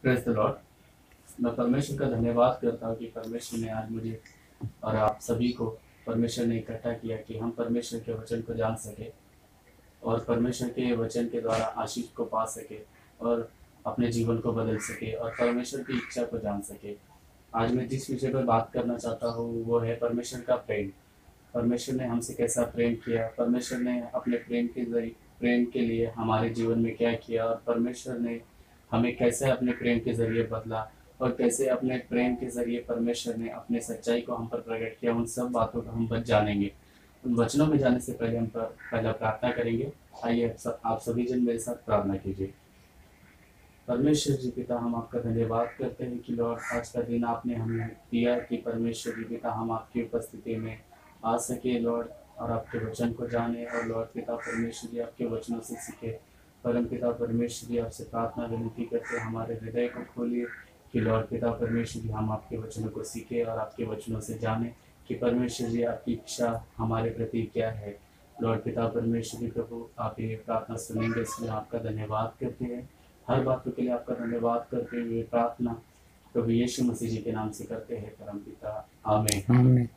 Praise the Lord. मैं परमेश्वर का धन्यवाद करता हूँ कि परमेश्वर ने आज मुझे और आप सभी को परमेश्वर ने इकट्ठा किया कि हम परमेश्वर के वचन को जान सके और परमेश्वर के वचन के द्वारा आशीष को पा सके और अपने जीवन को बदल सके और परमेश्वर की इच्छा को जान सके। आज मैं जिस विषय पर बात करना चाहता हूँ वो है परमेश्वर का प्रेम। परमेश्वर ने हमसे कैसा प्रेम किया, परमेश्वर ने अपने प्रेम के लिए हमारे जीवन में क्या किया और परमेश्वर ने हमें कैसे अपने प्रेम के ज़रिए बदला और कैसे अपने प्रेम के ज़रिए परमेश्वर ने अपने सच्चाई को हम पर प्रकट किया। उन सब बातों को हम बच जानेंगे। उन वचनों में जाने से पहले हम पहला प्रार्थना करेंगे। आइए आप सभी जन मेरे साथ प्रार्थना कीजिए। परमेश्वर जी पिता, हम आपका धन्यवाद करते हैं कि लॉर्ड आज का दिन आपने हमें दिया कि परमेश्वर जी पिता हम आपकी उपस्थिति में आ सके लॉर्ड और आपके वचन को जाने और लॉर्ड पिता परमेश्वर जी आपके वचनों से सीखे। परम पिता परमेश्वर जी आपसे प्रार्थना विनती करते हमारे हृदय को खोलिए कि लॉर्ड पिता परमेश्वर जी हम आपके वचनों को सीखे और आपके वचनों से जाने कि परमेश्वर जी आपकी इच्छा हमारे प्रति क्या है। लॉर्ड पिता परमेश्वर जी प्रभु आप ये प्रार्थना सुनेंगे, इसलिए आपका धन्यवाद करते हैं। हर बातों के लिए आपका धन्यवाद करते हुए प्रार्थना प्रभु यीशु मसीह जी के नाम से करते हैं परम पिता, आमीन।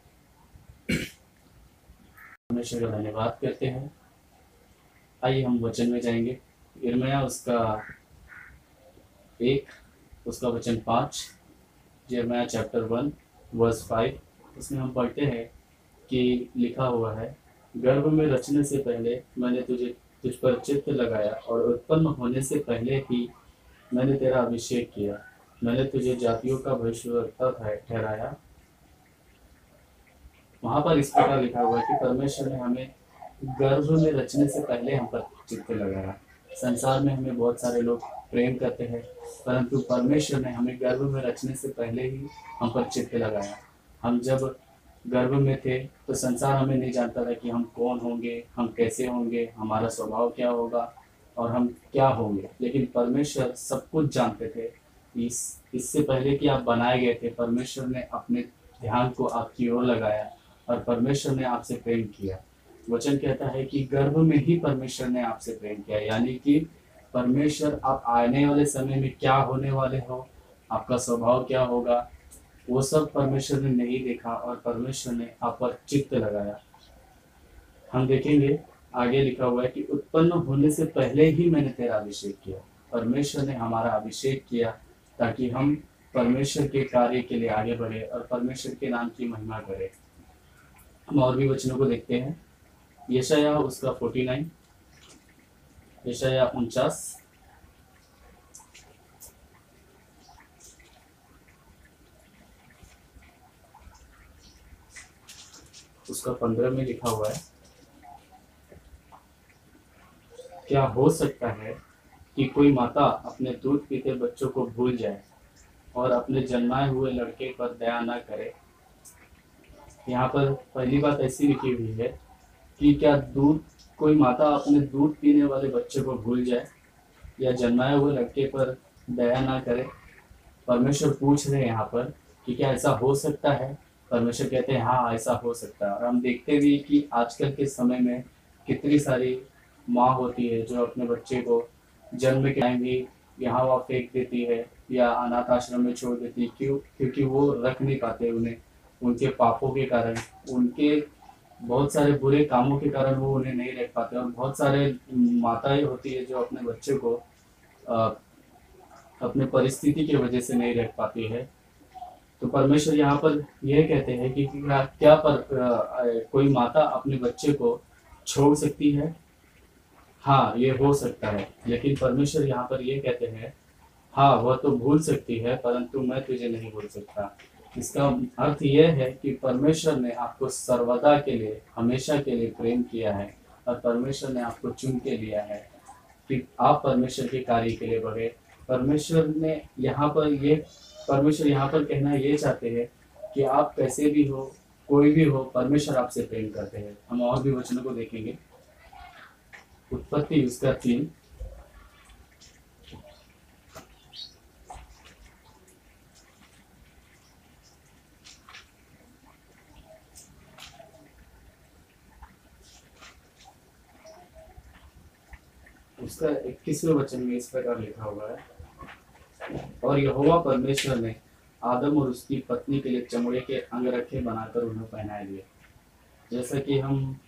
परमेश्वर का धन्यवाद करते हैं। आइए हम वचन में जाएंगे। यिर्मयाह उसका वचन 5, यिर्मयाह चैप्टर 1 वर्स 5, उसमें हम पढ़ते हैं कि लिखा हुआ है, गर्भ में रचने से पहले मैंने तुझ पर चित्त लगाया और उत्पन्न होने से पहले ही मैंने तेरा अभिषेक किया। मैंने तुझे जातियों का भविष्यवक्ता ठहराया। वहाँ पर इस प्रकार लिखा हुआ है कि परमेश्वर ने हमें गर्भ में रचने से पहले हम पर चित्त लगाया। संसार में हमें बहुत सारे लोग प्रेम करते हैं, परंतु परमेश्वर ने हमें गर्भ में रचने से पहले ही हम पर चित्त लगाया। हम जब गर्भ में थे तो संसार हमें नहीं जानता था कि हम कौन होंगे, हम कैसे होंगे, हमारा स्वभाव क्या होगा और हम क्या होंगे, लेकिन परमेश्वर सब कुछ जानते थे। इससे पहले कि आप बनाए गए थे, परमेश्वर ने अपने ध्यान को आपकी ओर लगाया और परमेश्वर ने आपसे प्रेम किया। वचन कहता है कि गर्भ में ही परमेश्वर ने आपसे प्रेम किया, यानी कि परमेश्वर आप आने वाले समय में क्या होने वाले हो, आपका स्वभाव क्या होगा, वो सब परमेश्वर ने नहीं देखा और परमेश्वर ने आप पर चित्त लगाया। हम देखेंगे आगे लिखा हुआ है कि उत्पन्न होने से पहले ही मैंने तेरा अभिषेक किया। परमेश्वर ने हमारा अभिषेक किया ताकि हम परमेश्वर के कार्य के लिए आगे बढ़े और परमेश्वर के नाम की महिमा करें। हम और भी वचनों को देखते हैं। यशायाह उसका 49, यशायाह 49 उसका 15 में लिखा हुआ है, क्या हो सकता है कि कोई माता अपने दूध पीते बच्चों को भूल जाए और अपने जन्माए हुए लड़के पर दया न करे। यहाँ पर पहली बात ऐसी लिखी हुई है कि क्या कोई माता अपने दूध पीने वाले बच्चे को भूल जाए या जन्माए हुए लड़के पर दया ना करे। परमेश्वर पूछ रहे हैं यहाँ पर कि क्या ऐसा हो सकता है। परमेश्वर कहते हैं हाँ ऐसा हो सकता है। और हम देखते भी कि आजकल के समय में कितनी सारी माँ होती है जो अपने बच्चे को जन्म के टाइम ही यहाँ वहाँ फेंक देती है या अनाथ आश्रम में छोड़ देती है। क्यों? क्योंकि वो रख नहीं पाते उन्हें, उनके पापों के कारण, उनके बहुत सारे बुरे कामों के कारण वो उन्हें नहीं रख पाते। और बहुत सारे माताएं होती है जो अपने बच्चे को अपने परिस्थिति की वजह से नहीं रख पाती है। तो परमेश्वर यहाँ पर यह कहते हैं कि क्या कोई माता अपने बच्चे को छोड़ सकती है? हाँ, ये हो सकता है, लेकिन परमेश्वर यहाँ पर ये कहते हैं हाँ वह तो भूल सकती है परंतु मैं तुझे नहीं भूल सकता। इसका अर्थ यह है कि परमेश्वर ने आपको सर्वदा के लिए, हमेशा के लिए प्रेम किया है और परमेश्वर ने आपको चुन के लिया है कि आप परमेश्वर के कार्य के लिए बढ़े। परमेश्वर यहाँ पर कहना ये चाहते हैं कि आप कैसे भी हो, कोई भी हो, परमेश्वर आपसे प्रेम करते हैं। हम और भी वचनों को देखेंगे। उत्पत्ति उसका 3, उसका 21वें वचन में इस प्रकार लिखा हुआ है, और यहोवा परमेश्वर ने आदम और उसकी पत्नी के लिए चमड़े के अंगरखे बनाकर उन्हें पहनाए दिए। जैसा कि हम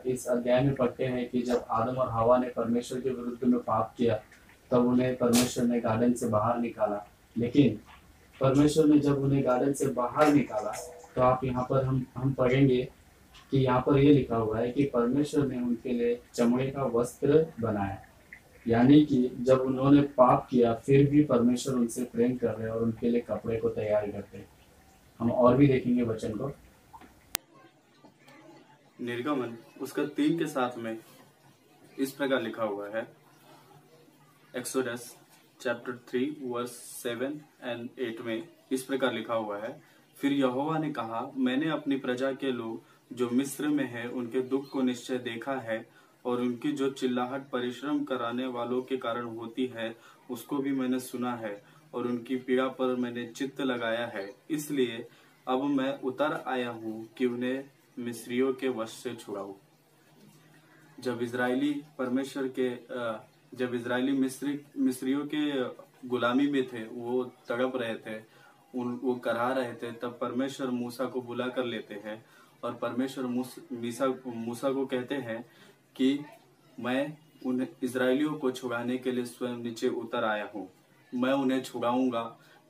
इस अध्याय में पढ़ते हैं कि जब आदम और हवा ने परमेश्वर के विरुद्ध में पाप किया तब उन्हें परमेश्वर ने गार्डन से बाहर निकाला। लेकिन परमेश्वर ने जब उन्हें गार्डन से बाहर निकाला तो आप यहाँ पर हम पढ़ेंगे कि यहाँ पर ये लिखा हुआ है कि परमेश्वर ने उनके लिए चमड़े का वस्त्र बनाया। यानी कि जब उन्होंने पाप किया फिर भी परमेश्वर उनसे प्रेम कर रहे और उनके लिए कपड़े को तैयार करते। हम और भी देखेंगे वचन को। निर्गमन उसका 3 के साथ में इस प्रकार लिखा हुआ है, एक्सोडस चैप्टर 3 वर्स 7 एंड 8 में इस प्रकार लिखा हुआ है, फिर यहोवा ने कहा, मैंने अपनी प्रजा के लोग जो मिस्र में है उनके दुख को निश्चय देखा है और उनकी जो चिल्लाहट परिश्रम कराने वालों के कारण होती है उसको भी मैंने सुना है और उनकी पीड़ा पर मैंने चित्त लगाया है। इसलिए अब मैं उतर आया हूँ कि उन्हें मिस्रियों के वश से छुड़ाऊं। जब इजरायली मिस्रियों के गुलामी में थे, वो तड़प रहे थे, वो करहा रहे थे, तब परमेश्वर मूसा को बुला कर लेते हैं और परमेश्वर मूसा को कहते हैं कि मैं उन इजरायलियों को छुड़ाने के लिए स्वयं नीचे उतर आया हूँ। मैं उन्हें छुड़ाऊंगा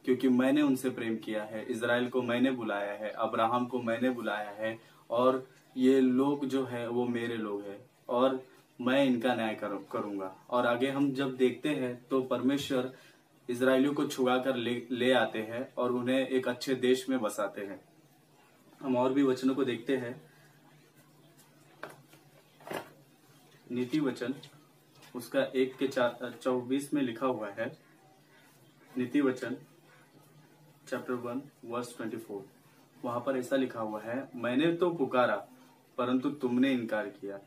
क्योंकि मैंने उनसे प्रेम किया है। इजराइल को मैंने बुलाया है, अब्राहम को मैंने बुलाया है और ये लोग जो है वो मेरे लोग हैं और मैं इनका न्याय करूंगा। और आगे हम जब देखते हैं तो परमेश्वर इजरायलियों को छुड़ा कर ले आते हैं और उन्हें एक अच्छे देश में बसाते हैं। हम और भी वचनों को देखते हैं। नीति वचन उसका 1 के 24 में लिखा हुआ है, नीति वचन चैप्टर 1 वर्स 24। वहां पर ऐसा लिखा हुआ है, मैंने तो पुकारा परंतु तुमने इनकार किया,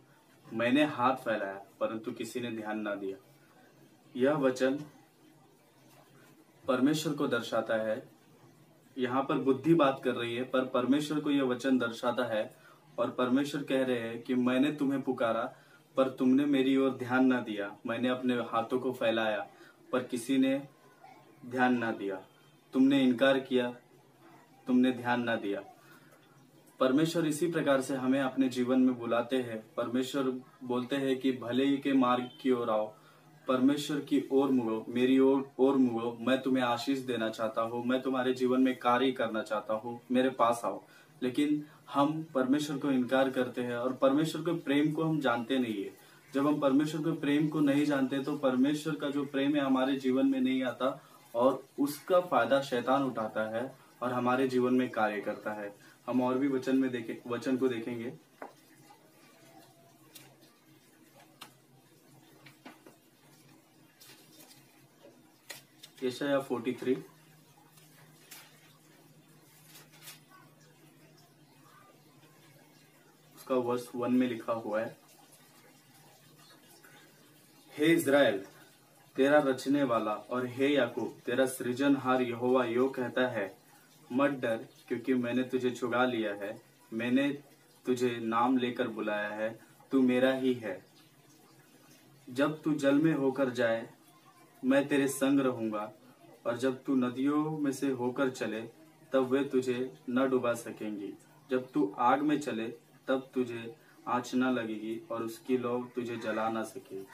मैंने हाथ फैलाया परंतु किसी ने ध्यान ना दिया। यह वचन परमेश्वर को दर्शाता है। यहाँ पर बुद्धि बात कर रही है पर परमेश्वर को यह वचन दर्शाता है और परमेश्वर कह रहे हैं कि मैंने तुम्हें पुकारा पर तुमने मेरी ओर ध्यान ना दिया, मैंने अपने हाथों को फैलाया पर किसी ने ध्यान ना दिया, तुमने इनकार किया, तुमने ध्यान ना दिया। परमेश्वर इसी प्रकार से हमें अपने जीवन में बुलाते हैं। परमेश्वर बोलते हैं कि भले के मार्ग की ओर आओ, परमेश्वर की ओर मुड़ो, मेरी ओर मुड़ो, मैं तुम्हें आशीष देना चाहता हूँ, मैं तुम्हारे जीवन में कार्य करना चाहता हूँ, मेरे पास आओ। लेकिन हम परमेश्वर को इनकार करते हैं और परमेश्वर के प्रेम को हम जानते नहीं है। जब हम परमेश्वर के प्रेम को नहीं जानते तो परमेश्वर का जो प्रेम है हमारे जीवन में नहीं आता और उसका फायदा शैतान उठाता है और हमारे जीवन में कार्य करता है। हम और भी वचन को देखेंगे। यशायाह 43 उसका वर्स 1 में लिखा हुआ है, हे इज़राइल तेरा रचने वाला और हे याकूब तेरा सृजनहार यहोवा यो कहता है, मत डर क्योंकि मैंने तुझे छुड़ा लिया है, मैंने तुझे नाम लेकर बुलाया है, तू मेरा ही है। जब तू जल में होकर जाए मैं तेरे संग रहूंगा और जब तू नदियों में से होकर चले तब वे तुझे न डुबा सकेंगी। जब तू आग में चले तब तुझे आँच न लगेगी और उसकी लौ तुझे जला न सकेगी।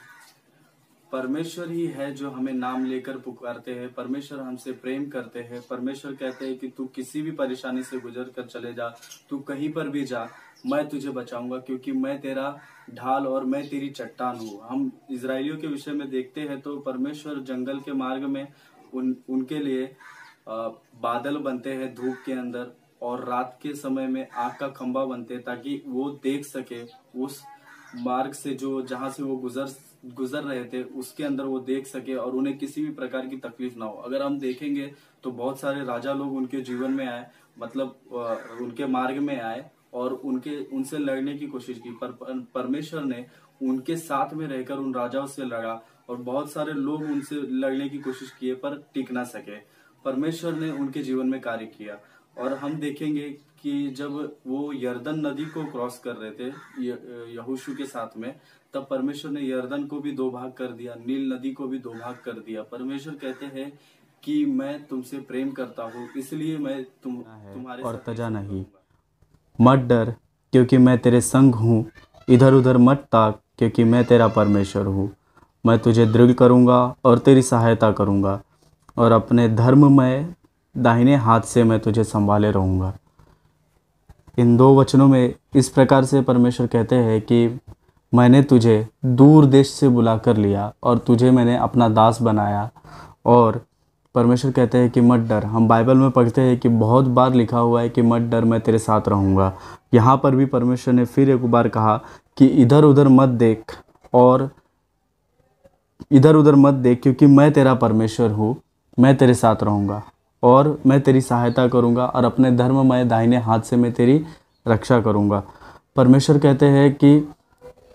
परमेश्वर ही है जो हमें नाम लेकर पुकारते हैं। परमेश्वर हमसे प्रेम करते हैं। परमेश्वर कहते हैं कि तू किसी भी परेशानी से गुजर कर चले जा, तू कहीं पर भी जा, मैं तुझे बचाऊंगा क्योंकि मैं तेरा ढाल और मैं तेरी चट्टान हूँ। हम इजरायलियों के विषय में देखते हैं तो परमेश्वर जंगल के मार्ग में उनके लिए बादल बनते हैं धूप के अंदर और रात के समय में आग का खंभा बनते हैं ताकि वो देख सके उस मार्ग से जो जहां से वो गुजर रहे थे उसके अंदर वो देख सके और उन्हें किसी भी प्रकार की तकलीफ ना हो। अगर हम देखेंगे तो बहुत सारे राजा लोग उनके जीवन में आए, मतलब उनके मार्ग में आए और उनसे लड़ने की कोशिश की, पर परमेश्वर ने उनके साथ में रहकर उन राजाओं से लड़ा और बहुत सारे लोग उनसे लड़ने की कोशिश किए पर टिक ना सके। परमेश्वर ने उनके जीवन में कार्य किया। और हम देखेंगे कि जब वो यर्दन नदी को क्रॉस कर रहे थे यहोशू के साथ में, तब परमेश्वर ने यर्दन को भी 2 भाग कर दिया, नील नदी को भी 2 भाग कर दिया। परमेश्वर कहते हैं कि मैं तुमसे प्रेम करता हूँ, इसलिए मैं तुम्हारे और साथ तजा ऐसा नहीं। करूँगा। मत डर क्योंकि मैं तेरे संग हूँ, इधर उधर मत ताक क्योंकि मैं तेरा परमेश्वर हूँ। मैं तुझे दृढ़ करूँगा और तेरी सहायता करूँगा, और अपने धर्ममय दाहिने हाथ से मैं तुझे संभाले रहूँगा। इन दो वचनों में इस प्रकार से परमेश्वर कहते हैं कि मैंने तुझे दूर देश से बुला कर लिया और तुझे मैंने अपना दास बनाया। और परमेश्वर कहते हैं कि मत डर। हम बाइबल में पढ़ते हैं कि बहुत बार लिखा हुआ है कि मत डर, मैं तेरे साथ रहूँगा। यहाँ पर भी परमेश्वर ने फिर एक बार कहा कि इधर उधर मत देख, और इधर उधर मत देख क्योंकि मैं तेरा परमेश्वर हूँ। मैं तेरे साथ रहूँगा और मैं तेरी सहायता करूँगा, और अपने धर्ममय दाहिने हाथ से मैं तेरी रक्षा करूँगा। परमेश्वर कहते हैं कि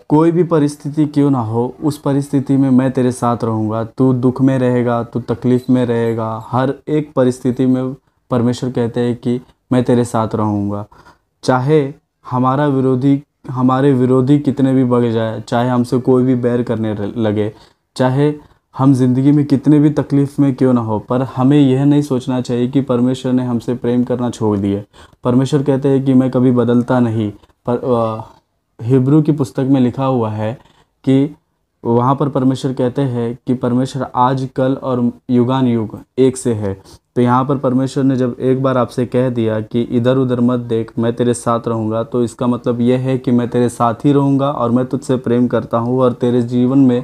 कोई भी परिस्थिति क्यों ना हो, उस परिस्थिति में मैं तेरे साथ रहूँगा। तू दुख में रहेगा, तू तकलीफ़ में रहेगा, हर एक परिस्थिति में परमेश्वर कहते हैं कि मैं तेरे साथ रहूँगा। चाहे हमारे विरोधी कितने भी बढ़ जाए, चाहे हमसे कोई भी बैर करने लगे, चाहे हम ज़िंदगी में कितने भी तकलीफ़ में क्यों ना हो, पर हमें यह नहीं सोचना चाहिए कि परमेश्वर ने हमसे प्रेम करना छोड़ दिया। परमेश्वर कहते हैं कि मैं कभी बदलता नहीं। पर हिब्रू की पुस्तक में लिखा हुआ है कि वहाँ पर परमेश्वर कहते हैं कि परमेश्वर आज कल और युगान युग एक से है। तो यहाँ पर परमेश्वर ने जब एक बार आपसे कह दिया कि इधर उधर मत देख, मैं तेरे साथ रहूँगा, तो इसका मतलब यह है कि मैं तेरे साथ ही रहूँगा और मैं तुझसे प्रेम करता हूँ, और तेरे जीवन में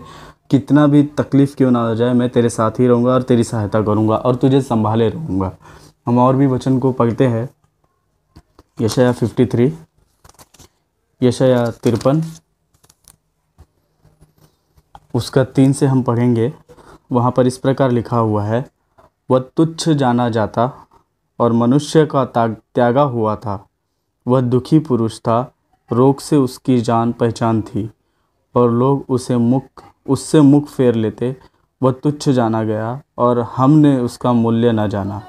कितना भी तकलीफ़ क्यों ना आ जाए, मैं तेरे साथ ही रहूँगा और तेरी सहायता करूँगा और तुझे संभाले रहूँगा। हम और भी वचन को पढ़ते हैं। यशायाह 53, यशायाह 53 उसका 3 से हम पढ़ेंगे। वहाँ पर इस प्रकार लिखा हुआ है, वह तुच्छ जाना जाता और मनुष्य का त्यागा हुआ था। वह दुखी पुरुष था, रोग से उसकी जान पहचान थी, और लोग उससे मुख फेर लेते। वह तुच्छ जाना गया और हमने उसका मूल्य न जाना।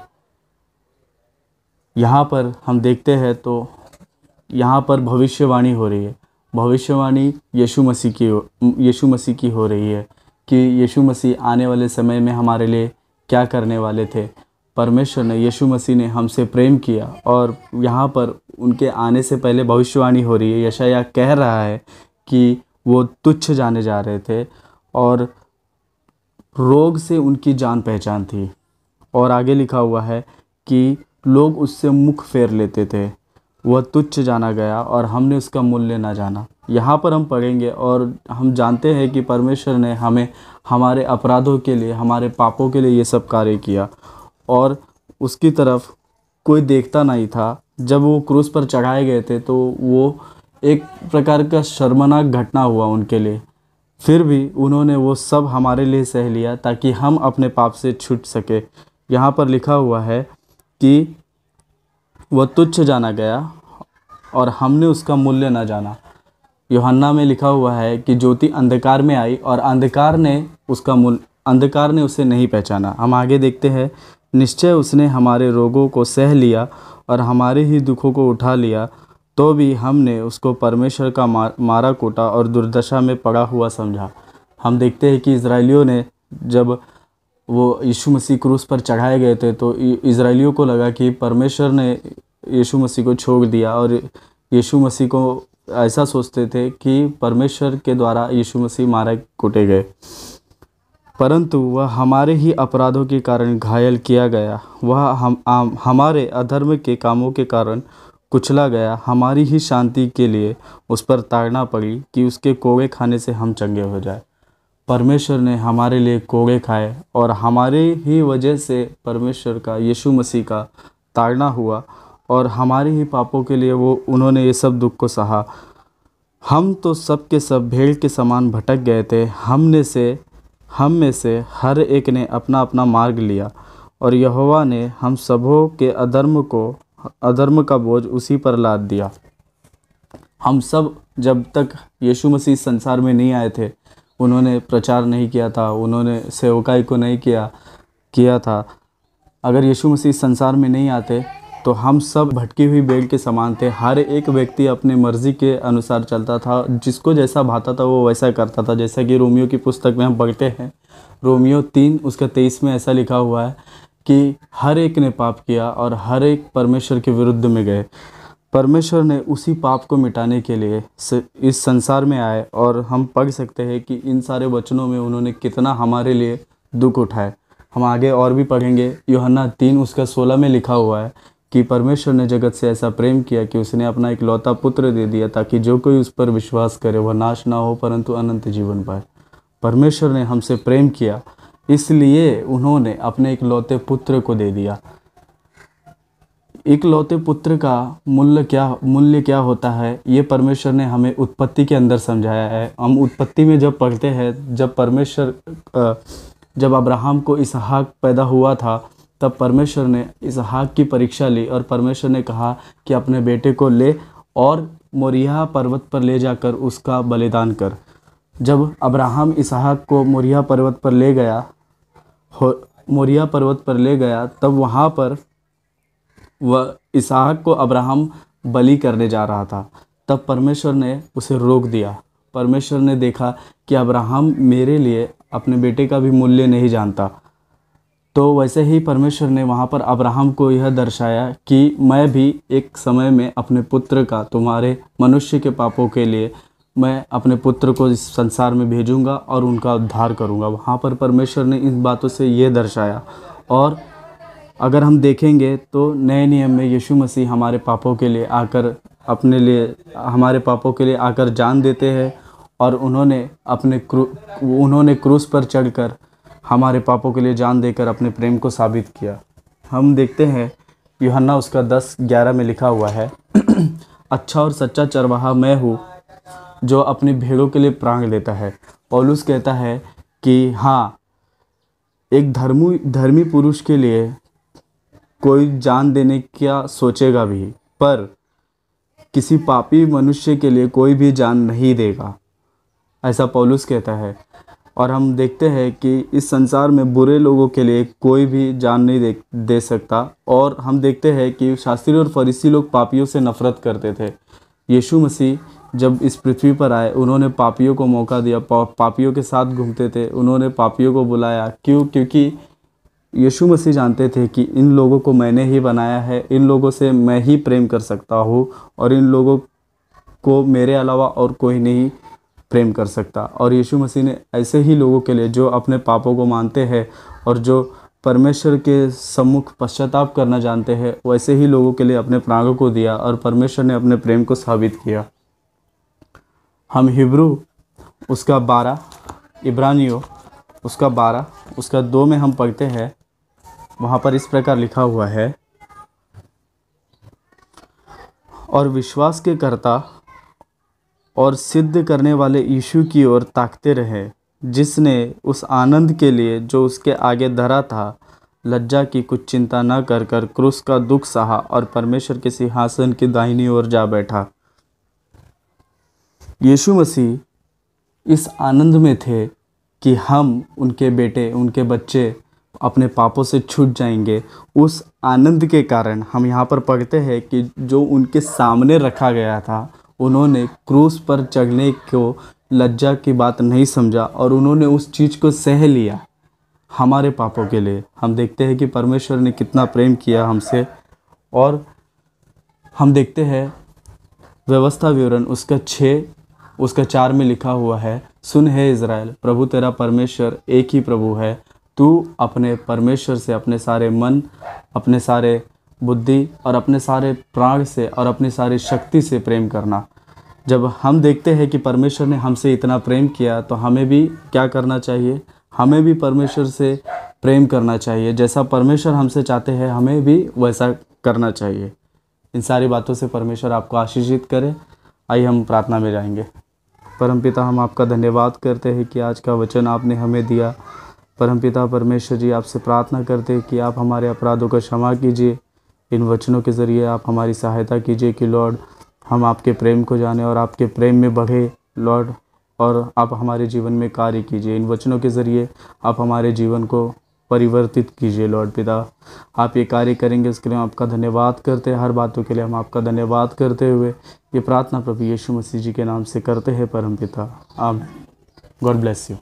यहाँ पर हम देखते हैं तो यहाँ पर भविष्यवाणी हो रही है। भविष्यवाणी यीशु मसीह की हो रही है कि यीशु मसीह आने वाले समय में हमारे लिए क्या करने वाले थे। परमेश्वर ने, यीशु मसीह ने हमसे प्रेम किया, और यहाँ पर उनके आने से पहले भविष्यवाणी हो रही है। यशायाह कह रहा है कि वो तुच्छ जाने जा रहे थे और रोग से उनकी जान पहचान थी, और आगे लिखा हुआ है कि लोग उससे मुख फेर लेते थे। वह तुच्छ जाना गया और हमने उसका मूल्य ना जाना। यहाँ पर हम पढ़ेंगे और हम जानते हैं कि परमेश्वर ने हमें हमारे अपराधों के लिए, हमारे पापों के लिए ये सब कार्य किया, और उसकी तरफ कोई देखता नहीं था। जब वो क्रूस पर चढ़ाए गए थे तो वो एक प्रकार का शर्मनाक घटना हुआ उनके लिए। फिर भी उन्होंने वो सब हमारे लिए सह लिया ताकि हम अपने पाप से छूट सके। यहाँ पर लिखा हुआ है कि वह तुच्छ जाना गया और हमने उसका मूल्य न जाना। यूहन्ना में लिखा हुआ है कि ज्योति अंधकार में आई और अंधकार ने उसे नहीं पहचाना। हम आगे देखते हैं, निश्चय उसने हमारे रोगों को सह लिया और हमारे ही दुखों को उठा लिया, तो भी हमने उसको परमेश्वर का मारा कूटा और दुर्दशा में पड़ा हुआ समझा। हम देखते हैं कि इजराइलियों ने, जब वो यीशु मसीह क्रूस पर चढ़ाए गए थे, तो इजराइलियों को लगा कि परमेश्वर ने यीशु मसीह को छोड़ दिया, और यीशु मसीह को ऐसा सोचते थे कि परमेश्वर के द्वारा यीशु मसीह मारे कूटे गए। परंतु वह हमारे ही अपराधों के कारण घायल किया गया, वह हमारे अधर्म के कामों के कारण कुचला गया। हमारी ही शांति के लिए उस पर ताड़ना पड़ी कि उसके कोड़े खाने से हम चंगे हो जाए। परमेश्वर ने हमारे लिए कोड़े खाए और हमारे ही वजह से परमेश्वर का, यीशु मसीह का ताड़ना हुआ, और हमारे ही पापों के लिए उन्होंने ये सब दुख को सहा। हम तो सब के सब भेड़ के समान भटक गए थे, हम में से हर एक ने अपना अपना मार्ग लिया, और यहोवा ने हम सबों के अधर्म का बोझ उसी पर लाद दिया। हम सब, जब तक यीशु मसीह संसार में नहीं आए थे, उन्होंने प्रचार नहीं किया था, उन्होंने सेवकाई को नहीं किया था। अगर यीशु मसीह संसार में नहीं आते तो हम सब भटकी हुई भेड़ के समान थे। हर एक व्यक्ति अपने मर्जी के अनुसार चलता था, जिसको जैसा भाता था वो वैसा करता था। जैसा कि रोमियो की पुस्तक में हम पढ़ते हैं, रोमियो 3 उसका 23 में ऐसा लिखा हुआ है कि हर एक ने पाप किया और हर एक परमेश्वर के विरुद्ध में गए। परमेश्वर ने उसी पाप को मिटाने के लिए इस संसार में आए और हम पढ़ सकते हैं कि इन सारे वचनों में उन्होंने कितना हमारे लिए दुख उठाए। हम आगे और भी पढ़ेंगे। यूहन्ना 3:16 में लिखा हुआ है कि परमेश्वर ने जगत से ऐसा प्रेम किया कि उसने अपना इकलौता पुत्र दे दिया ताकि जो कोई उस पर विश्वास करे वह नाश ना हो परंतु अनंत जीवन पाए। परमेश्वर ने हमसे प्रेम किया, इसलिए उन्होंने अपने इकलौते पुत्र को दे दिया। इकलौते पुत्र का मूल्य क्या होता है, ये परमेश्वर ने हमें उत्पत्ति के अंदर समझाया है। हम उत्पत्ति में जब पढ़ते हैं, जब अब्राहम को इसहाक पैदा हुआ था, तब परमेश्वर ने इसहाक की परीक्षा ली और परमेश्वर ने कहा कि अपने बेटे को ले और मोरिया पर्वत पर ले जाकर उसका बलिदान कर। जब अब्राहम इसहाक को मोरिया पर्वत पर ले गया तब वहाँ पर वह इसहाक को अब्राहम बलि करने जा रहा था। तब परमेश्वर ने उसे रोक दिया। परमेश्वर ने देखा कि अब्राहम मेरे लिए अपने बेटे का भी मूल्य नहीं जानता, तो वैसे ही परमेश्वर ने वहाँ पर अब्राहम को यह दर्शाया कि मैं भी एक समय में अपने पुत्र का, तुम्हारे मनुष्य के पापों के लिए मैं अपने पुत्र को इस संसार में भेजूंगा और उनका उद्धार करूंगा। वहाँ पर परमेश्वर ने इन बातों से ये दर्शाया। और अगर हम देखेंगे तो नए नियम में यीशु मसीह हमारे पापों के लिए आकर जान देते हैं और उन्होंने क्रूस पर चढ़कर हमारे पापों के लिए जान देकर अपने प्रेम को साबित किया। हम देखते हैं यूहन्ना उसका 10:11 में लिखा हुआ है अच्छा और सच्चा चरवाहा मैं हूँ जो अपनी भेड़ों के लिए प्राण देता है। पौलुस कहता है कि हाँ, एक धर्मी पुरुष के लिए कोई जान देने क्या सोचेगा भी, पर किसी पापी मनुष्य के लिए कोई भी जान नहीं देगा, ऐसा पौलुस कहता है। और हम देखते हैं कि इस संसार में बुरे लोगों के लिए कोई भी जान नहीं दे सकता। और हम देखते हैं कि शास्त्री और फरीसी लोग पापियों से नफरत करते थे। यीशु मसीह जब इस पृथ्वी पर आए, उन्होंने पापियों को मौका दिया, पापियों के साथ घूमते थे, उन्होंने पापियों को बुलाया। क्योंकि यीशु मसीह जानते थे कि इन लोगों को मैंने ही बनाया है, इन लोगों से मैं ही प्रेम कर सकता हूँ और इन लोगों को मेरे अलावा और कोई नहीं प्रेम कर सकता। और यीशु मसीह ने ऐसे ही लोगों के लिए, जो अपने पापों को मानते हैं और जो परमेश्वर के सम्मुख पश्चाताप करना जानते हैं, वैसे ही लोगों के लिए अपने प्राणों को दिया और परमेश्वर ने अपने प्रेम को साबित किया। हम हिब्रू उसका 12, इब्रानियों उसका 12 उसका 2 में हम पढ़ते हैं। वहाँ पर इस प्रकार लिखा हुआ है, और विश्वास के कर्ता और सिद्ध करने वाले यीशु की ओर ताकते रहे, जिसने उस आनंद के लिए जो उसके आगे धरा था, लज्जा की कुछ चिंता न कर क्रूस का दुख सहा और परमेश्वर के सिंहासन की दाहिनी ओर जा बैठा। यीशु मसीह इस आनंद में थे कि हम उनके बेटे, उनके बच्चे अपने पापों से छूट जाएंगे। उस आनंद के कारण हम यहाँ पर पढ़ते हैं कि जो उनके सामने रखा गया था, उन्होंने क्रूस पर चढ़ने को लज्जा की बात नहीं समझा और उन्होंने उस चीज़ को सह लिया हमारे पापों के लिए। हम देखते हैं कि परमेश्वर ने कितना प्रेम किया हमसे। और हम देखते हैं व्यवस्था विवरण उसका 6 उसका 4 में लिखा हुआ है, सुन है इज़राइल, प्रभु तेरा परमेश्वर एक ही प्रभु है। तू अपने परमेश्वर से अपने सारे मन, अपने सारे बुद्धि और अपने सारे प्राण से और अपनी सारी शक्ति से प्रेम करना। जब हम देखते हैं कि परमेश्वर ने हमसे इतना प्रेम किया, तो हमें भी क्या करना चाहिए? हमें भी परमेश्वर से प्रेम करना चाहिए। जैसा परमेश्वर हमसे चाहते हैं, हमें भी वैसा करना चाहिए। इन सारी बातों से परमेश्वर आपको आशीषित करे। आइए हम प्रार्थना में जाएंगे। परमपिता, हम आपका धन्यवाद करते हैं कि आज का वचन आपने हमें दिया। परमपिता परमेश्वर जी, आपसे प्रार्थना करते हैं कि आप हमारे अपराधों को क्षमा कीजिए। इन वचनों के ज़रिए आप हमारी सहायता कीजिए कि लॉर्ड, हम आपके प्रेम को जाने और आपके प्रेम में बढ़े लॉर्ड, और आप हमारे जीवन में कार्य कीजिए। इन वचनों के ज़रिए आप हमारे जीवन को परिवर्तित कीजिए लॉर्ड पिता। आप ये कार्य करेंगे, इसके लिए हम आपका धन्यवाद करते हैं। हर बातों के लिए हम आपका धन्यवाद करते हुए ये प्रार्थना प्रभु यीशु मसीह जी के नाम से करते हैं परमपिता, आमीन। God bless you.